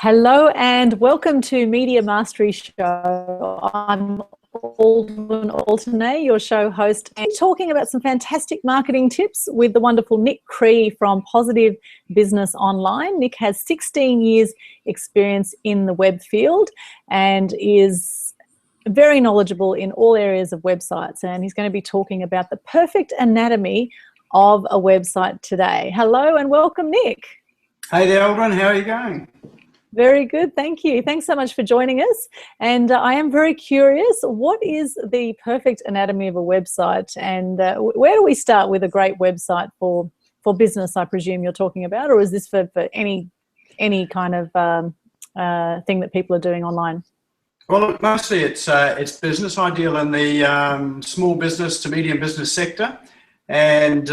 Hello and welcome to Media Mastery Show. I'm Aldwyn Altuney, your show host, and talking about some fantastic marketing tips with the wonderful Nick Cree from Positive Business Online. Nick has 16 years experience in the web field and is very knowledgeable in all areas of websites, and he's going to be talking about the perfect anatomy of a website today. Hello and welcome, Nick. Hey there, Aldwyn. How are you going? Very good, thank you. Thanks so much for joining us. And I am very curious, what is the perfect anatomy of a website, and where do we start with a great website for business, I presume you're talking about, or is this for any kind of thing that people are doing online? Well, mostly it's business, ideal in the small business to medium business sector. And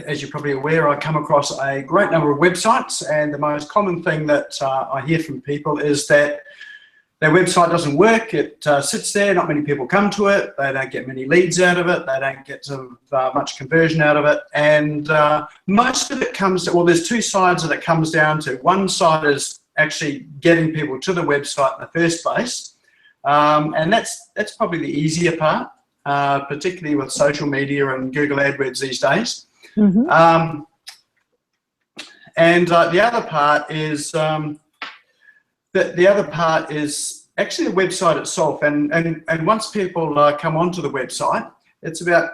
as you're probably aware, I come across a great number of websites, and the most common thing that I hear from people is that their website doesn't work. It sits there, not many people come to it, they don't get many leads out of it, they don't get much conversion out of it, and most of it comes to, well, there's two sides that it comes down to. One side is actually getting people to the website in the first place, and that's probably the easier part, particularly with social media and Google AdWords these days. Mm-hmm. And the other part is actually the website itself. And once people come onto the website, it's about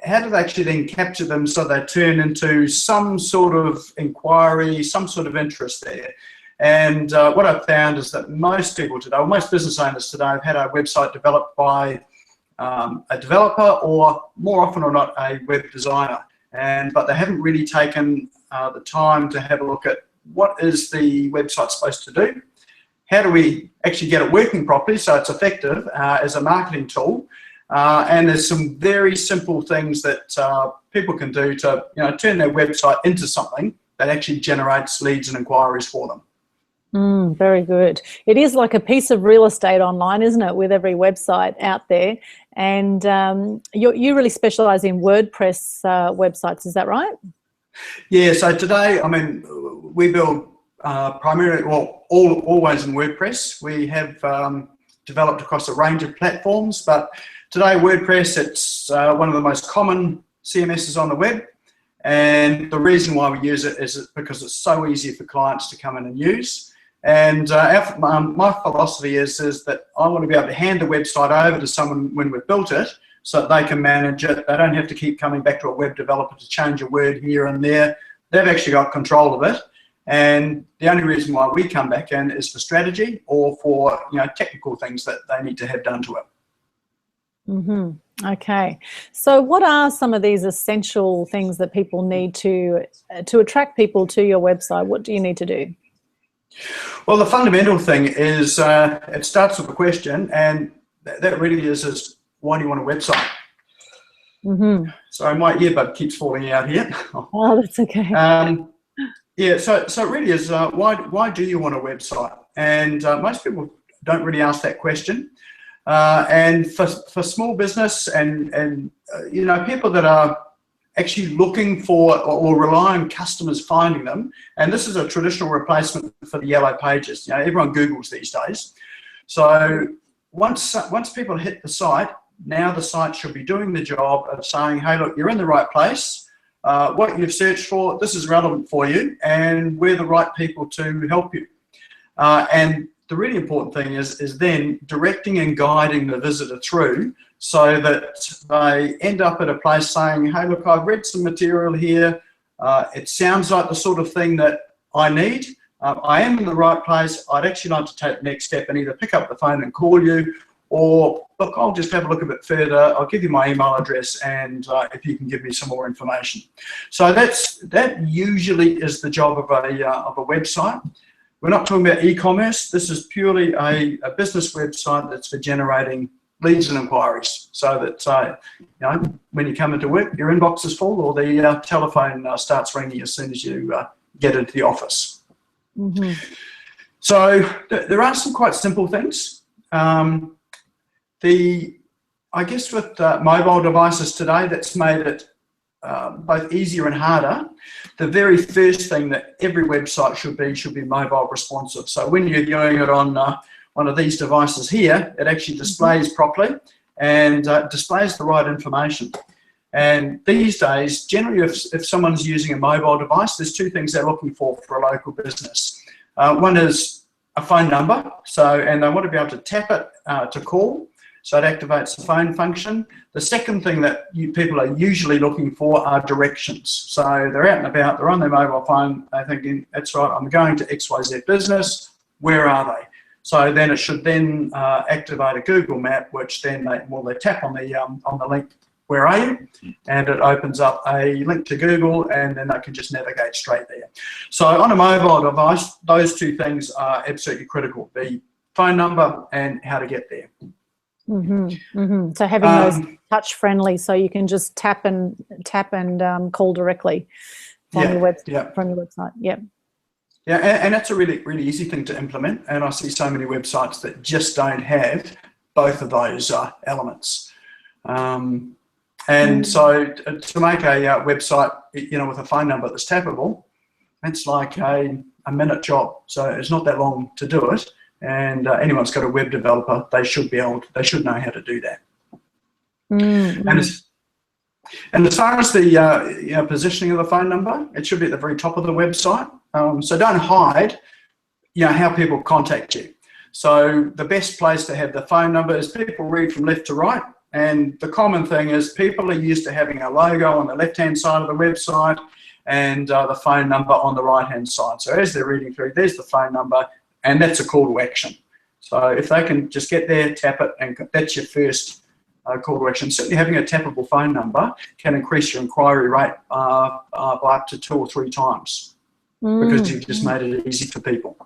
how do they actually then capture them so they turn into some sort of inquiry, some sort of interest there. And what I've found is that most people today, or most business owners today, have had a website developed by a developer, or more often or not, a web designer. But they haven't really taken the time to have a look at what is the website supposed to do, how do we actually get it working properly so it's effective as a marketing tool, and there's some very simple things that people can do to turn their website into something that actually generates leads and inquiries for them. Very good. It is like a piece of real estate online, isn't it, with every website out there? And you really specialise in WordPress websites, is that right? Yeah, so today, I mean, we build primarily, well, always in WordPress. We have developed across a range of platforms, but today WordPress, it's one of the most common CMSs on the web. And the reason why we use it is because it's so easy for clients to come in and use. And my philosophy is that I want to be able to hand the website over to someone when we've built it so that they can manage it. They don't have to keep coming back to a web developer to change a word here and there. They've actually got control of it. And the only reason why we come back in is for strategy or for technical things that they need to have done to it. Mm-hmm. Okay. So what are some of these essential things that people need to attract people to your website? What do you need to do? Well, the fundamental thing is it starts with a question, and that really is why do you want a website? Mm-hmm. Sorry, my earbud keeps falling out here. Oh, that's okay. Yeah, so it really is why do you want a website? And most people don't really ask that question. And for small business and people that are actually looking for or rely on customers finding them, and this is a traditional replacement for the yellow pages. Everyone Googles these days. So once people hit the site, now the site should be doing the job of saying, hey, look, you're in the right place. What you've searched for, this is relevant for you, and we're the right people to help you. And the really important thing is then directing and guiding the visitor through so that they end up at a place saying, hey, look, I've read some material here. It sounds like the sort of thing that I need. I am in the right place. I'd actually like to take the next step and either pick up the phone and call you, or look, I'll just have a look a bit further. I'll give you my email address, and if you can give me some more information. So that usually is the job of a website. We're not talking about e-commerce. This is purely a business website that's for generating leads and inquiries, so that when you come into work, your inbox is full, or the telephone starts ringing as soon as you get into the office. Mm-hmm. So there are some quite simple things. I guess with mobile devices today, that's made it both easier and harder, the very first thing that every website should be mobile responsive. So when you're doing it on one of these devices here, it actually displays properly and displays the right information. And these days, generally, if someone's using a mobile device, there's two things they're looking for a local business. One is a phone number, and they want to be able to tap it to call, so it activates the phone function. The second thing that people are usually looking for are directions. So they're out and about, they're on their mobile phone, they're thinking, that's right, I'm going to XYZ business, where are they? So then it should then activate a Google map, which then they tap on the link, where are you? And it opens up a link to Google, and then they can just navigate straight there. So on a mobile device, those two things are absolutely critical: the phone number and how to get there. So having those touch friendly, so you can just tap and call directly from your website. Yeah. Yeah, and that's a really, really easy thing to implement. And I see so many websites that just don't have both of those elements. And so to make a website, with a phone number that's tappable, it's like a minute job. So it's not that long to do it. And anyone's got a web developer, they should know how to do that. And as far as the positioning of the phone number, it should be at the very top of the website. So don't hide, how people contact you. So the best place to have the phone number is people read from left to right. And the common thing is people are used to having a logo on the left-hand side of the website and the phone number on the right-hand side. So as they're reading through, there's the phone number, and that's a call to action. So if they can just get there, tap it, and that's your first call to action. Certainly having a tappable phone number can increase your inquiry rate by up to 2 or 3 times because you've just made it easy for people.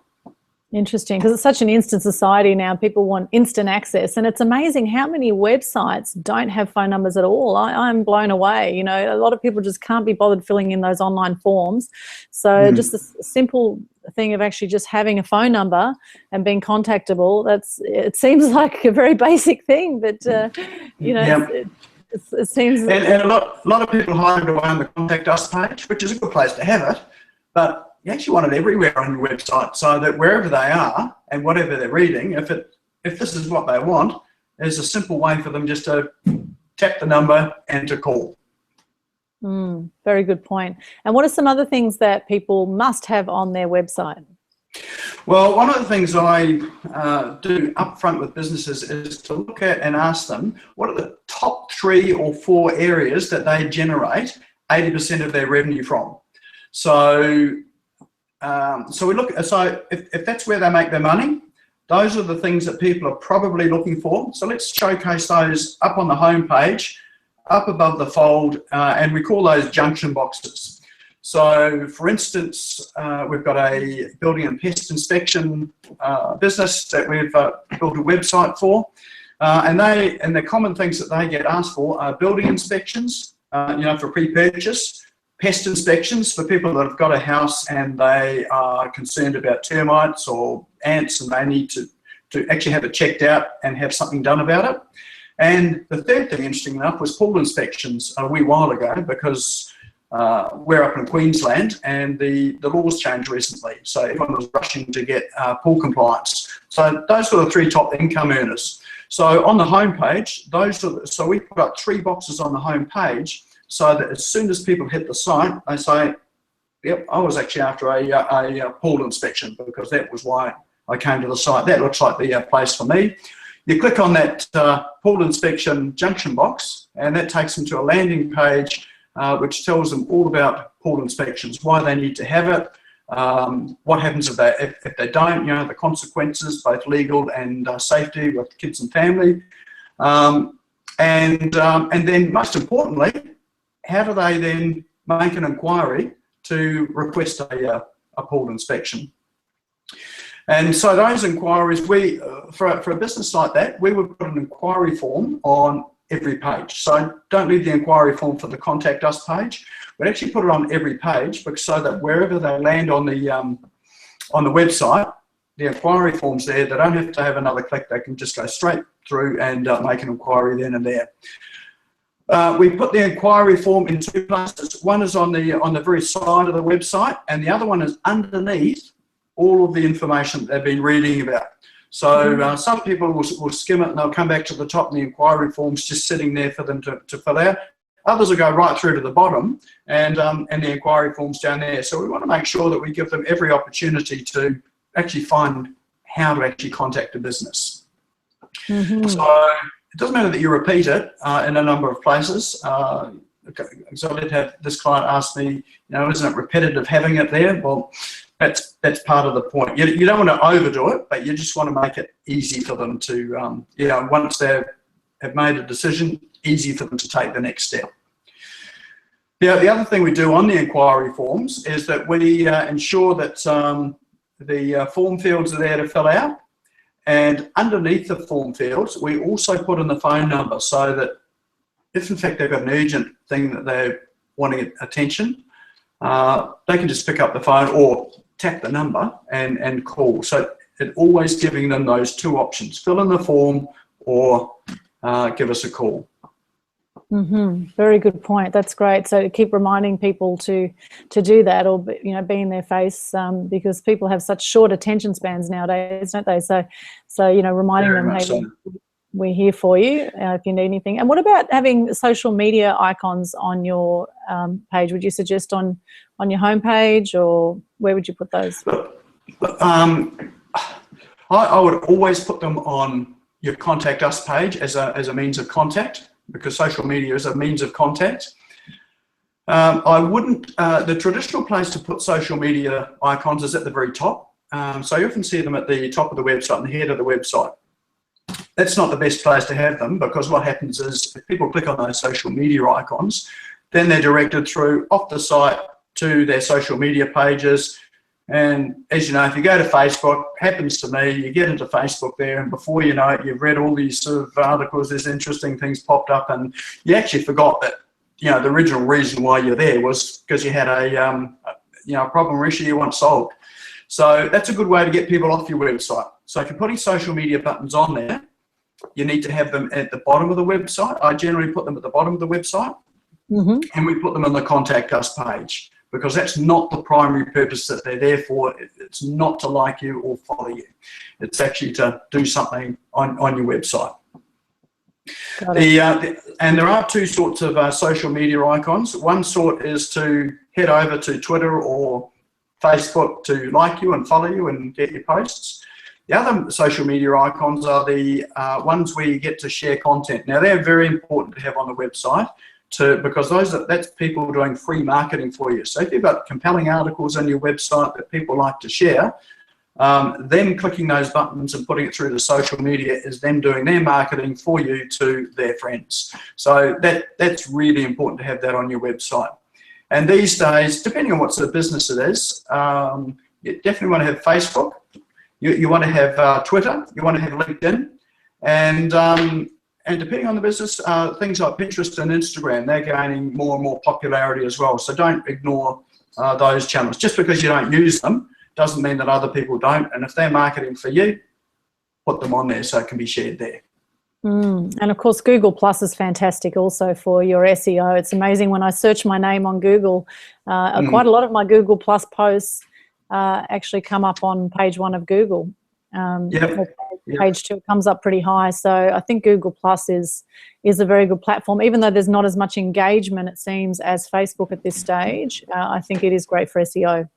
Interesting, because it's such an instant society now. People want instant access, and it's amazing how many websites don't have phone numbers at all. I'm blown away. A lot of people just can't be bothered filling in those online forms. So just the simple thing of actually just having a phone number and being contactable, it seems like a very basic thing, but it seems. And a lot of people hide it away on the contact us page, which is a good place to have it, but you actually want it everywhere on your website, so that wherever they are and whatever they're reading, if this is what they want, there's a simple way for them just to tap the number and to call. Very good point. And what are some other things that people must have on their website? Well, one of the things I do up front with businesses is to look at and ask them, what are the top 3 or 4 areas that they generate 80% of their revenue from? So we look. So if that's where they make their money, those are the things that people are probably looking for. So let's showcase those up on the home page, up above the fold, and we call those junction boxes. So, for instance, we've got a building and pest inspection business that we've built a website for, and the common things that they get asked for are building inspections, for pre-purchase. Pest inspections for people that have got a house and they are concerned about termites or ants and they need to actually have it checked out and have something done about it. And the third thing, interesting enough, was pool inspections a wee while ago, because we're up in Queensland and the laws changed recently. So everyone was rushing to get pool compliance. So those were the 3 top income earners. So on the home page, so we put up 3 boxes on the home page, so that as soon as people hit the site, they say, yep, I was actually after a pool inspection because that was why I came to the site. That looks like the place for me. You click on that pool inspection junction box, and that takes them to a landing page which tells them all about pool inspections, why they need to have it, what happens if they don't, the consequences, both legal and safety with kids and family. And then most importantly, how do they then make an inquiry to request a pool inspection? And so those inquiries, for a business like that, we would put an inquiry form on every page. So don't leave the inquiry form for the contact us page. We'd actually put it on every page, so that wherever they land on the website, the inquiry form's there. They don't have to have another click. They can just go straight through and make an inquiry then and there. We put the inquiry form in two places. One is on the very side of the website, and the other one is underneath all of the information that they've been reading about. So some people will skim it and they'll come back to the top, and the inquiry form's just sitting there for them to fill out. Others will go right through to the bottom, and the inquiry form's down there. So we want to make sure that we give them every opportunity to actually find how to actually contact a business. So it doesn't matter that you repeat it in a number of places. So I did have this client ask me, isn't it repetitive having it there? Well, that's part of the point. You don't want to overdo it, but you just want to make it easy for them to, once they have made a decision, easy for them to take the next step. The other thing we do on the inquiry forms is that we ensure that the form fields are there to fill out, and underneath the form fields we also put in the phone number, so that if in fact they've got an urgent thing that they're wanting attention, they can just pick up the phone or tap the number and call. So it always giving them those two options: fill in the form or give us a call. Very good point. That's great. So to keep reminding people to do that, or be in their face, because people have such short attention spans nowadays, don't they? So reminding them, hey, we're here for you if you need anything. And what about having social media icons on your page? Would you suggest on your homepage, or where would you put those? I would always put them on your contact us page as a means of contact, because social media is a means of contact. I wouldn't, the traditional place to put social media icons is at the very top. So you often see them at the top of the website and the head of the website. That's not the best place to have them, because what happens is if people click on those social media icons, then they're directed through off the site to their social media pages. And as you know, if you go to Facebook, happens to me, you get into Facebook there, and before you know it, you've read all these sort of articles, there's interesting things popped up, and you actually forgot that, the original reason why you're there was because you had a problem or issue you want solved. So that's a good way to get people off your website. So if you're putting social media buttons on there, you need to have them at the bottom of the website. I generally put them at the bottom of the website, and we put them on the contact us page, because that's not the primary purpose that they're there for. It's not to like you or follow you. It's actually to do something on your website. And there are two sorts of social media icons. One sort is to head over to Twitter or Facebook to like you and follow you and get your posts. The other social media icons are the ones where you get to share content. Now, they're very important to have on the website, because that's people doing free marketing for you. So if you've got compelling articles on your website that people like to share, them clicking those buttons and putting it through to social media is them doing their marketing for you to their friends. So that's really important to have that on your website. And these days, depending on what sort of business it is, you definitely want to have Facebook, you want to have Twitter, you want to have LinkedIn, and depending on the business, things like Pinterest and Instagram, they're gaining more and more popularity as well. So don't ignore those channels. Just because you don't use them doesn't mean that other people don't. And if they're marketing for you, put them on there so it can be shared there. And of course, Google Plus is fantastic also for your SEO. It's amazing when I search my name on Google, quite a lot of my Google Plus posts actually come up on page 1 of Google. Page 2 comes up pretty high. So I think Google Plus is a very good platform, even though there's not as much engagement, it seems, as Facebook at this stage. I think it is great for SEO.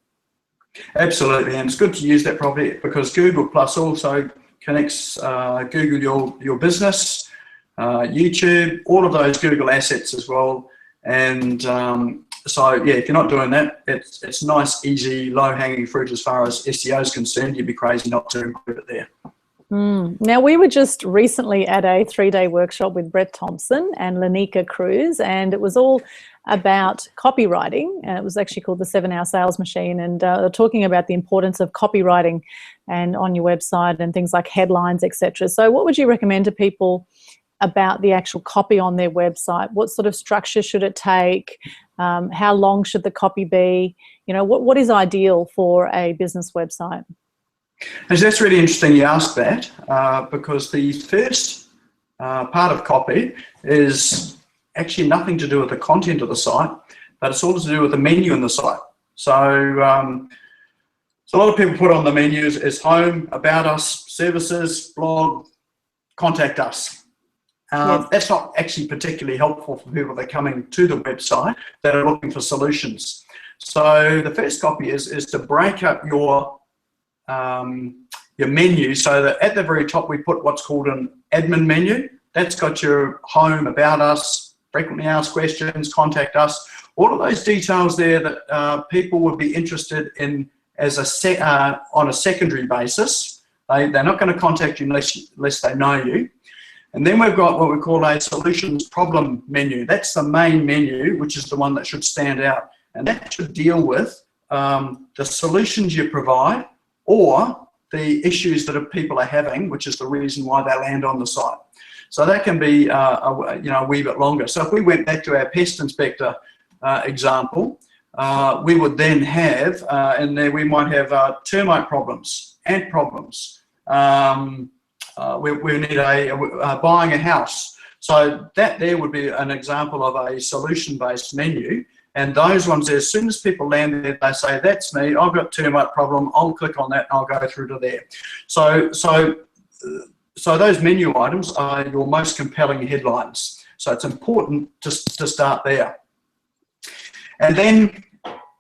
Absolutely, and it's good to use that properly, because Google Plus also connects Google your business, YouTube, all of those Google assets as well. And so yeah, if you're not doing that, it's nice, easy, low-hanging fruit as far as SEO is concerned. You'd be crazy not to include it there. Now, we were just recently at a 3-day workshop with Brett Thompson and Lanika Cruz, and it was all about copywriting. And it was actually called the 7-Hour Sales Machine, and they're talking about the importance of copywriting and on your website and things like headlines, etc. So what would you recommend to people about the actual copy on their website? What sort of structure should it take? How long should the copy be? What is ideal for a business website? And that's really interesting you ask that, because the first part of copy is actually nothing to do with the content of the site, but it's all to do with the menu in the site. So, so a lot of people put on the menus as home, about us, services, blog, contact us. Yes. That's not actually particularly helpful for people that are coming to the website that are looking for solutions. So the first copy is to break up your menu, so that at the very top we put what's called an admin menu. That's got your home, about us, frequently asked questions, contact us, all of those details there that people would be interested in as on a secondary basis. They're not going to contact you unless they know you. And then we've got what we call a solutions problem menu. That's the main menu, which is the one that should stand out. And that should deal with the solutions you provide or the issues that people are having, which is the reason why they land on the site. So that can be a wee bit longer. So if we went back to our pest inspector example, we would then have, in there we might have termite problems, ant problems. We need buying a house. So that there would be an example of a solution-based menu. And those ones, as soon as people land there, they say, that's me, I've got termite problem, I'll click on that and I'll go through to there. So those menu items are your most compelling headlines. So it's important to start there. And then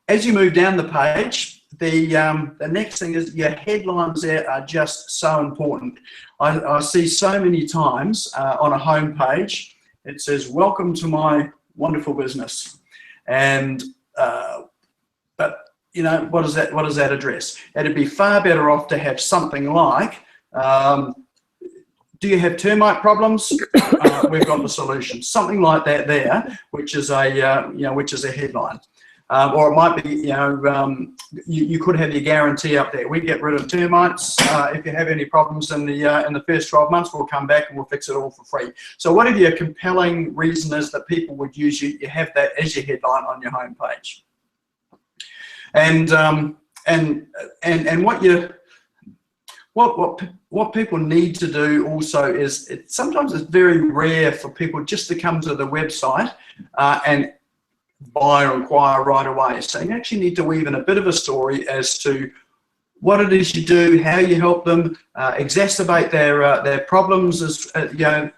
as you move down the page, the next thing is your headlines there are just so important. I see so many times on a home page, it says, welcome to my wonderful business. And but you know, what does that address? It'd be far better off to have something like, do you have termite problems? We've got the solution. Something like that there, which is a which is a headline. Or it might be, you could have your guarantee up there. We get rid of termites. If you have any problems in the first 12 months, we'll come back and we'll fix it all for free. So whatever your compelling reason is that people would use you, you have that as your headline on your homepage. And what people need to do also is, sometimes it's very rare for people just to come to the website and buy or inquire right away. So you actually need to weave in a bit of a story as to what it is you do, how you help them, exacerbate their problems as that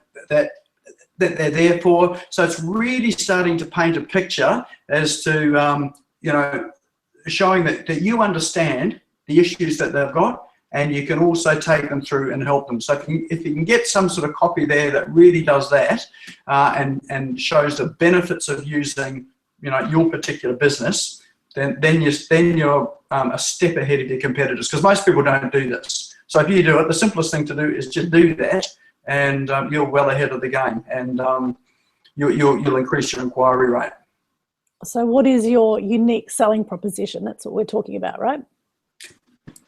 they're there for. So it's really starting to paint a picture as to showing that you understand the issues that they've got, and you can also take them through and help them. So if you can get some sort of copy there that really does that and shows the benefits of using your particular business, then you're a step ahead of your competitors, because most people don't do this. So if you do it, the simplest thing to do is just do that, and you're well ahead of the game, and you'll increase your inquiry rate. So what is your unique selling proposition? That's what we're talking about, right?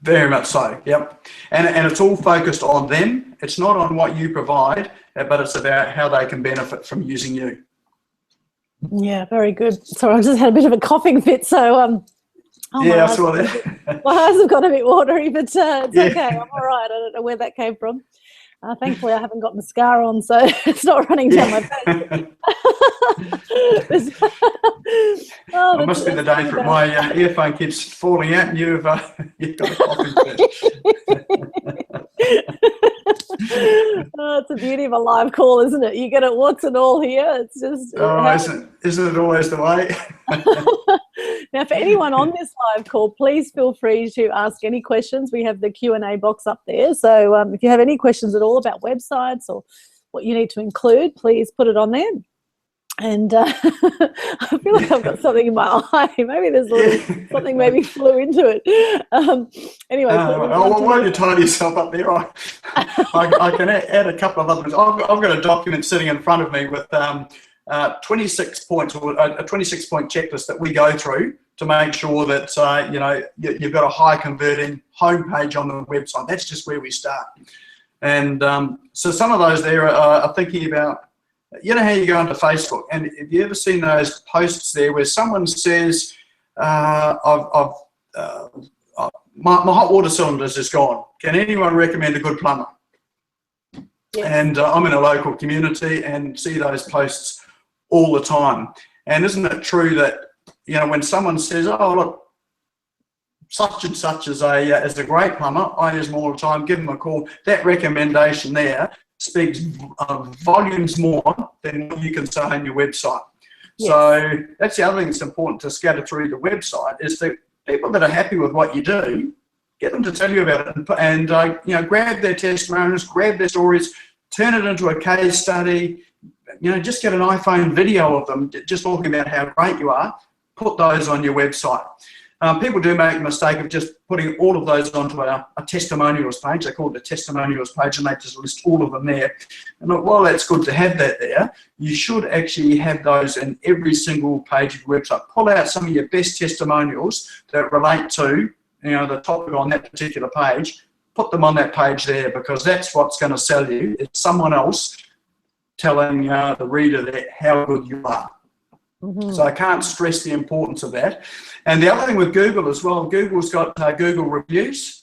Very much so, yep. And it's all focused on them. It's not on what you provide, but it's about how they can benefit from using you. Yeah, very good. Sorry, I just had a bit of a coughing fit, so yeah, I saw that. My eyes have got a bit watery, but it's okay. I'm all right. I don't know where that came from. Thankfully, I haven't got mascara on, so it's not running down my face. It must be the day that my earphone keeps falling out, and you've got a coughing fit. Oh, it's the beauty of a live call, isn't it? You get it warts and all here. It's just isn't it always the way? Now, for anyone on this live call, please feel free to ask any questions. We have the Q&A box up there. So if you have any questions at all about websites or what you need to include, please put it on there. And I feel like I've got something in my eye. Maybe there's something maybe flew into it. Anyway. Why don't you tidy yourself up there? I can add a couple of other things. I've got a document sitting in front of me with 26 points, or a 26-point checklist that we go through to make sure that you've got a high converting homepage on the website. That's just where we start. And so some of those there are thinking about, how you go onto Facebook, and have you ever seen those posts there where someone says, my hot water cylinder's just gone. Can anyone recommend a good plumber? Yes. And I'm in a local community and see those posts all the time. And isn't it true that, you know, when someone says, oh, look, such and such is a great plumber, I use them all the time, give them a call, that recommendation there speaks volumes more than what you can say on your website. Yes. So that's the other thing that's important to scatter through the website, is that people that are happy with what you do, get them to tell you about it, and you know, grab their testimonials, grab their stories, turn it into a case study. You know, just get an iPhone video of them just talking about how great you are. Put those on your website. People do make the mistake of just putting all of those onto a testimonials page. They call it a testimonials page, and they just list all of them there. And look, while that's good to have that there, you should actually have those in every single page of your website. Pull out some of your best testimonials that relate to, you know, the topic on that particular page. Put them on that page there, because that's what's going to sell you. It's someone else telling the reader that how good you are. Mm-hmm. So I can't stress the importance of that. And the other thing with Google as well, Google's got Google reviews.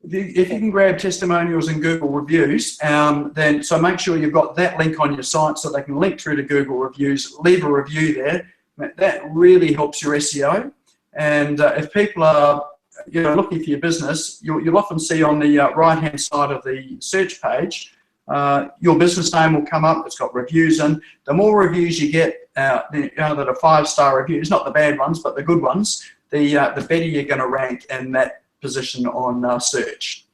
If you can grab testimonials and Google reviews, then so make sure you've got that link on your site so they can link through to Google reviews, leave a review there. That really helps your SEO. And if people are, you know, looking for your business, you'll often see on the right-hand side of the search page, your business name will come up. It's got reviews in. The more reviews you get, you know, that are 5-star reviews, not the bad ones, but the good ones, the better you're going to rank in that position on search.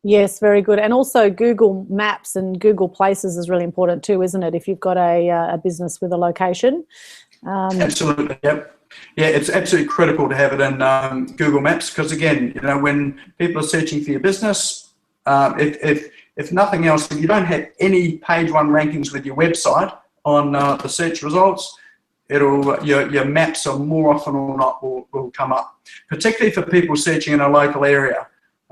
Yes, very good. And also Google Maps and Google Places is really important too, isn't it? If you've got a business with a location. Absolutely, yep. Yeah, it's absolutely critical to have it in Google Maps, because again, you know, when people are searching for your business, if nothing else, if you don't have any page 1 rankings with your website on the search results, your maps are more often or not will come up, particularly for people searching in a local area.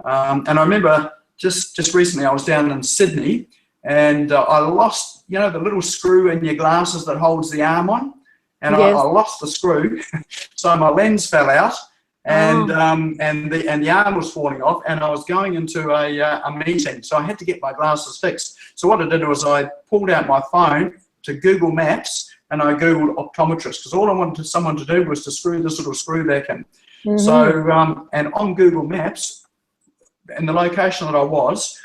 And I remember just recently I was down in Sydney, and I lost, you know, the little screw in your glasses that holds the arm on, and yes. I lost the screw, so my lens fell out, and the arm was falling off, and I was going into a meeting, so I had to get my glasses fixed. So what I did was I pulled out my phone to Google Maps, and I Googled optometrist, because all I wanted someone to do was to screw this little screw back in. Mm-hmm. So, and on Google Maps, in the location that I was,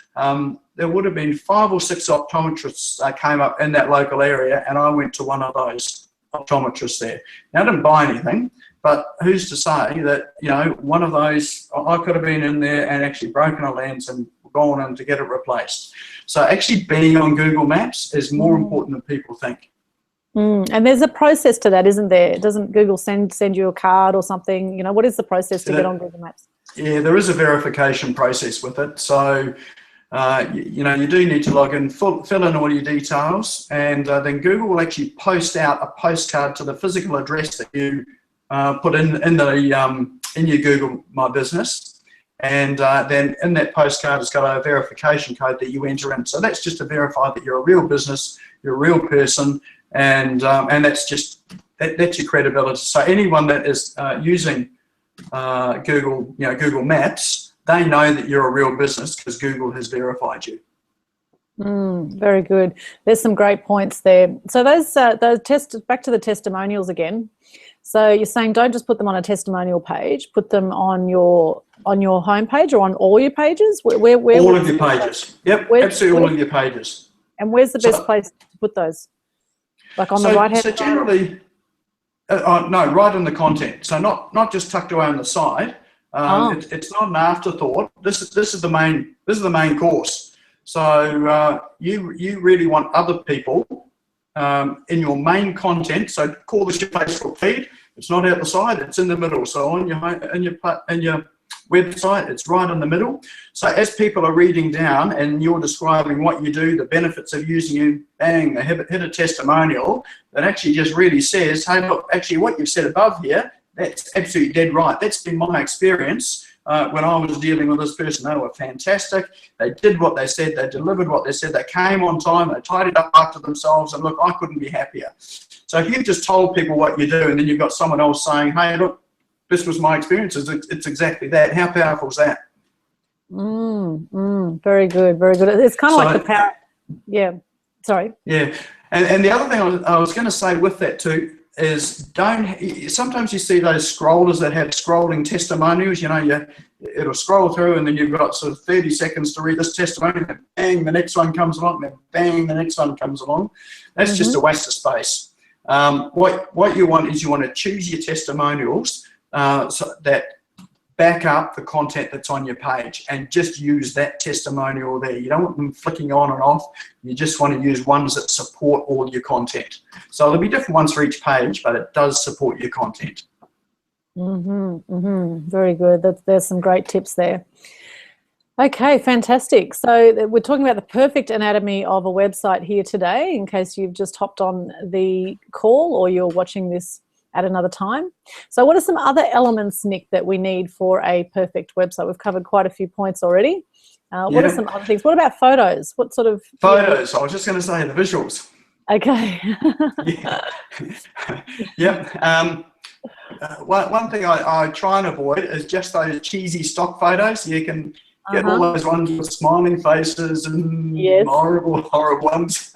there would have been 5 or 6 optometrists came up in that local area, and I went to one of those optometrists there. Now, I didn't buy anything, but who's to say that, you know, one of those, I could have been in there and actually broken a lens and gone in to get it replaced. So actually being on Google Maps is more important than people think. And there's a process to that, isn't there? Doesn't Google send you a card or something? You know, what is the process to get on Google Maps? Yeah, there is a verification process with it. So, you know, you do need to log in, fill in all your details, and then Google will actually post out a postcard to the physical address that you put in your Google My Business. And then in that postcard, it's got a verification code that you enter in. So that's just to verify that you're a real business, you're a real person, and that's just that's your credibility. So anyone that is using Google, you know, Google Maps, they know that you're a real business because Google has verified you. Very good. There's some great points there. So those back to the testimonials again. So you're saying don't just put them on a testimonial page, put them on your homepage or on all your pages? Where all of your pages. Yep, absolutely all of your pages. And where's the best place to put those? Like on the right-hand side? So generally, no, right in the content. So not just tucked away on the side. It's not an afterthought. This is the main course. So you really want other people in your main content. So call this your Facebook feed. It's not out the side. It's in the middle. So on your website, it's right in the middle. So as people are reading down and you're describing what you do, the benefits of using you, bang, they hit a testimonial that actually just really says, hey, look, actually what you've said above here, that's absolutely dead right. That's been my experience when I was dealing with this person. They were fantastic. They did what they said. They delivered what they said. They came on time. They tidied up after themselves. And look, I couldn't be happier. So if you've just told people what you do and then you've got someone else saying, hey, look, this was my experience, it's exactly that. How powerful is that? Very good, very good. It's kind of like the power. Yeah, sorry. Yeah. And the other thing I was going to say with that too is sometimes you see those scrollers that have scrolling testimonials, you know, it'll scroll through and then you've got sort of 30 seconds to read this testimonial, and bang, the next one comes along, and then bang, the next one comes along. That's just a waste of space. What you want is you want to choose your testimonials so that back up the content that's on your page, and just use that testimonial there. You don't want them flicking on and off. You just want to use ones that support all your content. So there'll be different ones for each page, but it does support your content. Very good. There's some great tips there. Okay, fantastic. So we're talking about the perfect anatomy of a website here today, in case you've just hopped on the call or you're watching this at another time. So what are some other elements, Nick, that we need for a perfect website? We've covered quite a few points already. What are some other things? What about photos? What sort of... Photos, I was just going to say the visuals. Okay. One thing I try and avoid is just those cheesy stock photos. You can get all those ones with smiling faces and horrible ones.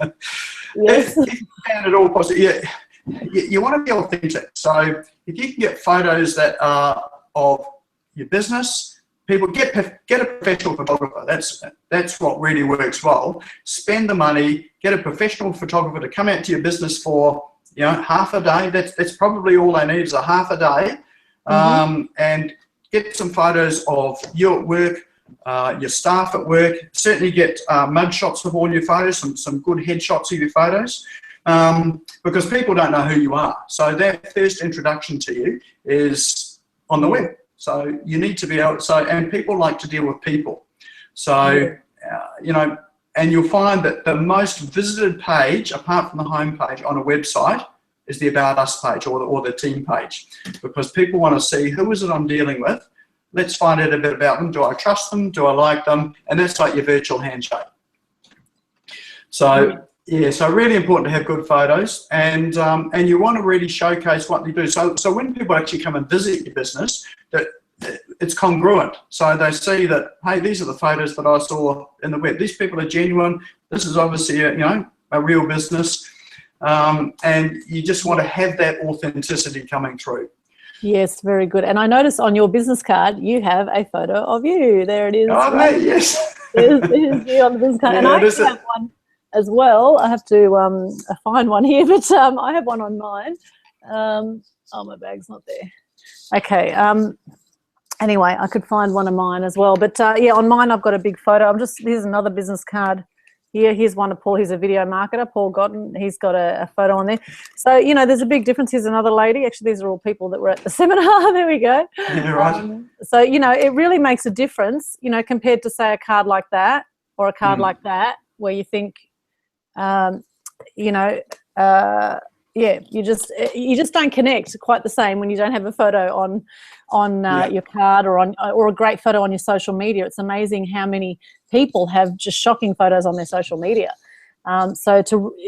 Yes. If you can at all possible, you want to be authentic. So if you can get photos that are of your business, people get a professional photographer. That's what really works well. Spend the money, get a professional photographer to come out to your business for, you know, half a day. That's probably all they need is a half a day, and get some photos of you at work, your staff at work. Certainly get mug shots of all your photos, some good headshots of your photos. Because people don't know who you are. So their first introduction to you is on the web. So you need to be able to, and people like to deal with people. So, you know, and you'll find that the most visited page, apart from the home page on a website, is the About Us page or the team page, because people want to see who is it I'm dealing with. Let's find out a bit about them. Do I trust them? Do I like them? And that's like your virtual handshake. So, yeah, so really important to have good photos, and you want to really showcase what they do. So when people actually come and visit your business, that it's congruent. So they see that, hey, these are the photos that I saw in the web. These people are genuine. This is obviously a real business, and you just want to have that authenticity coming through. Yes, very good. And I notice on your business card you have a photo of you. There it is. Oh, right? Yes. There's you on the business card, and I have one as well. I have to find one here, but I have one on mine. Oh, my bag's not there. Okay. Anyway, I could find one of mine as well. But yeah, on mine I've got a big photo. Here's another business card here. Here's one of Paul. He's a video marketer, Paul Gotten. He's got a photo on there. So, you know, there's a big difference. Here's another lady. Actually, these are all people that were at the seminar. There we go. Yeah, right. So, you know, it really makes a difference, you know, compared to, say, a card like that or a card like that, where you think, you know, yeah, you just don't connect quite the same when you don't have a photo on your card or a great photo on your social media. It's amazing how many people have just shocking photos on their social media. So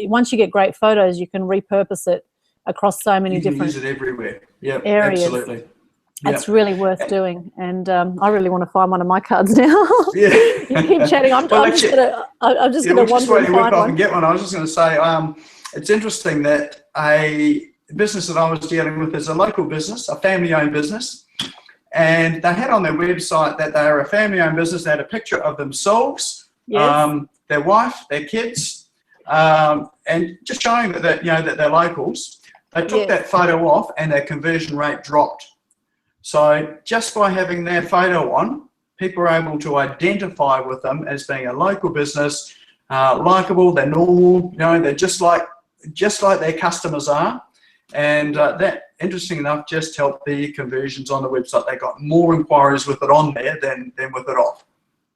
once you get great photos, you can repurpose it across so many different use it everywhere. Yeah, areas. Absolutely. It's really worth doing, and I really want to find one of my cards now. Yeah. You keep chatting. I'm just going to wander and find one. And get one. I was just going to say, it's interesting that a business that I was dealing with is a local business, a family-owned business, and they had on their website that they are a family-owned business. They had a picture of themselves, their wife, their kids, and just showing that they're locals. They took that photo off, and their conversion rate dropped. So just by having their photo on, people are able to identify with them as being a local business, likable, they're normal, you know, they're just like their customers are. And that, interesting enough, just helped the conversions on the website. They got more inquiries with it on there than with it off.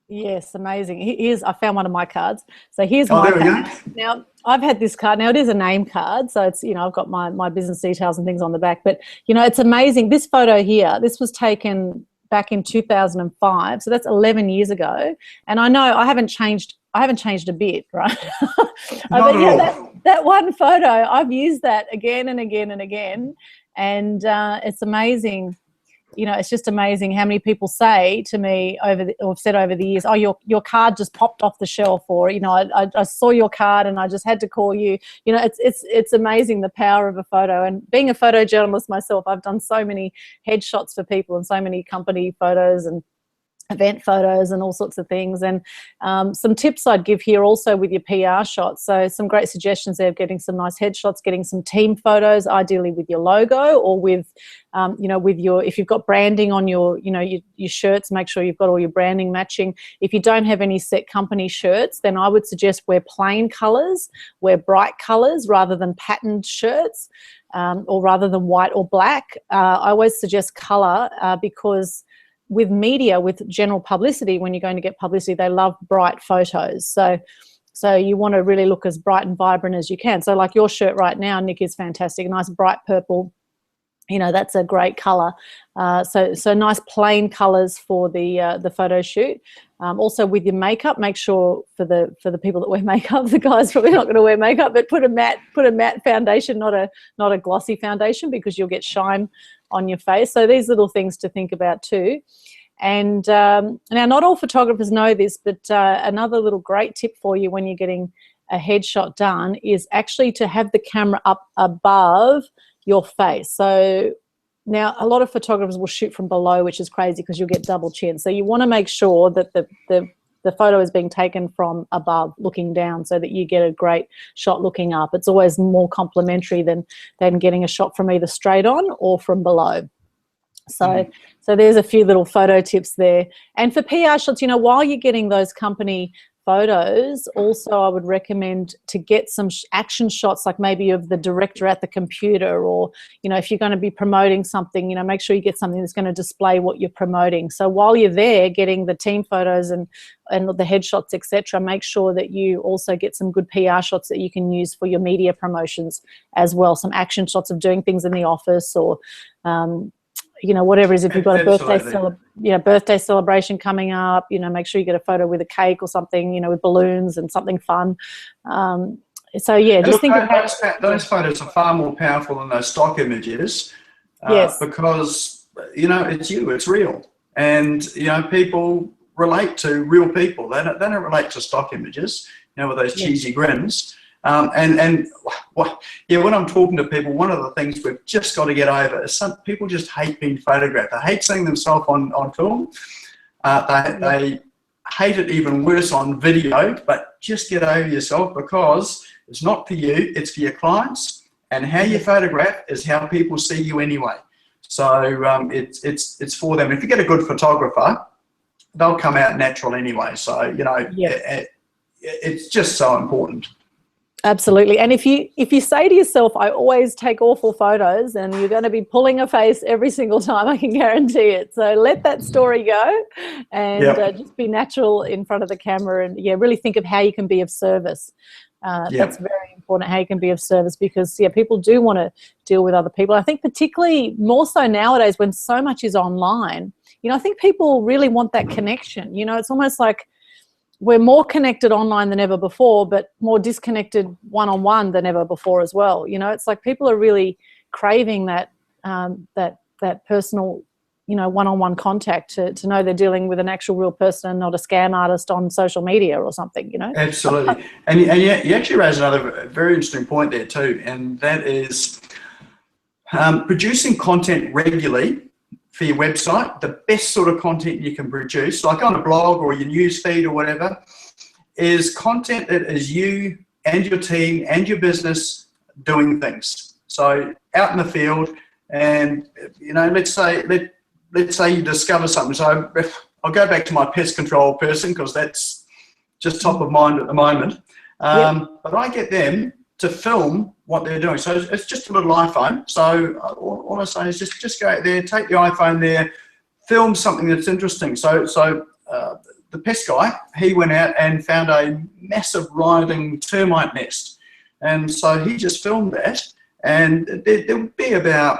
Yes, amazing. I found one of my cards. So here's my card. Now, I've had this card. Now, it is a name card. So it's, you know, I've got my business details and things on the back. But, you know, it's amazing. This photo here, this was taken back in 2005. So that's 11 years ago. And I know I haven't changed a bit, right? But yeah, that one photo, I've used that again and again and again. And it's amazing. you know, it's just amazing how many people say to me or have said over the years, oh, your card just popped off the shelf, or, you know, I saw your card and I just had to call you. You know, it's amazing the power of a photo. And being a photojournalist myself, I've done so many headshots for people and so many company photos and event photos and all sorts of things. And some tips I'd give here also with your PR shots. So some great suggestions there of getting some nice headshots, getting some team photos, ideally with your logo, or with, you know, with your, if you've got branding on your, you know, your shirts, make sure you've got all your branding matching. If you don't have any set company shirts, then I would suggest wear plain colors, wear bright colors rather than patterned shirts, or rather than white or black. I always suggest color because with media, with general publicity, when you're going to get publicity, they love bright photos. So you want to really look as bright and vibrant as you can. So like your shirt right now, Nick, is fantastic. Nice bright purple. You know, that's a great color. So nice plain colors for the photo shoot. Also with your makeup, make sure for the people that wear makeup, the guys probably not going to wear makeup, but put a matte foundation, not a glossy foundation, because you'll get shine on your face. So these little things to think about too. And now, not all photographers know this, but another little great tip for you when you're getting a headshot done is actually to have the camera up above your face. So now a lot of photographers will shoot from below, which is crazy because you'll get double chin. So you want to make sure that the photo is being taken from above, looking down, so that you get a great shot looking up. It's always more complimentary than getting a shot from either straight on or from below. So there's a few little photo tips there. And for PR shots, you know, while you're getting those company photos, also I would recommend to get some action shots, like maybe of the director at the computer, or, you know, if you're going to be promoting something, you know, make sure you get something that's going to display what you're promoting. So while you're there getting the team photos and the headshots, etc., make sure that you also get some good PR shots that you can use for your media promotions as well. Some action shots of doing things in the office, or you know, whatever it is. If you've got a birthday celebration coming up, you know, make sure you get a photo with a cake or something, you know, with balloons and something fun. So yeah, just think about those photos are far more powerful than those stock images. Yes. Because, you know, it's real, and, you know, people relate to real people. They don't relate to stock images, you know, with those cheesy grins. When I'm talking to people, one of the things we've just got to get over is some people just hate being photographed. They hate seeing themselves on film. They hate it even worse on video, but just get over yourself, because it's not for you, it's for your clients, and how you photograph is how people see you anyway. So it's for them. If you get a good photographer, they'll come out natural anyway. So, you know, it's just so important. Absolutely. And if you say to yourself, I always take awful photos, and you're going to be pulling a face every single time, I can guarantee it. So let that story go, and just be natural in front of the camera, and really think of how you can be of service. That's very important, how you can be of service, because people do want to deal with other people. I think particularly more so nowadays when so much is online, you know, I think people really want that connection. You know, it's almost like we're more connected online than ever before, but more disconnected one-on-one than ever before as well. You know, it's like people are really craving that that personal, you know, one-on-one contact to know they're dealing with an actual real person and not a scam artist on social media or something, you know. Absolutely. And you actually raised another very interesting point there too, and that is producing content regularly for your website. The best sort of content you can produce, like on a blog or your news feed or whatever, is content that is you and your team and your business doing things. So out in the field, and, you know, let's say you discover something. So I'll go back to my pest control person, because that's just top of mind at the moment. But I get them to film what they're doing. So it's just a little iPhone. So all I say is just go out there, take the iPhone there, film something that's interesting. So the pest guy, he went out and found a massive writhing termite nest. And so he just filmed that, and there would be about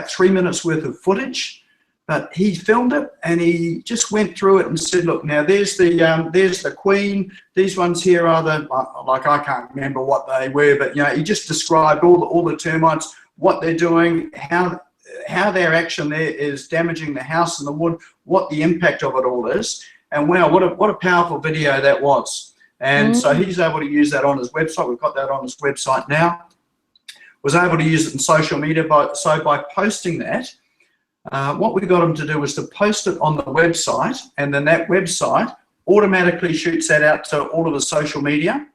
3 minutes worth of footage. But he filmed it, and he just went through it and said, look, now there's the queen. These ones here are the, like, I can't remember what they were, but, you know, he just described all the termites, what they're doing, how how their action there is damaging the house and the wood, what the impact of it all is. And wow, what a powerful video that was. And so he's able to use that on his website. We've got that on his website now. Was able to use it in social media. So by posting that, what we got him to do was to post it on the website, and then that website automatically shoots that out to all of the social media.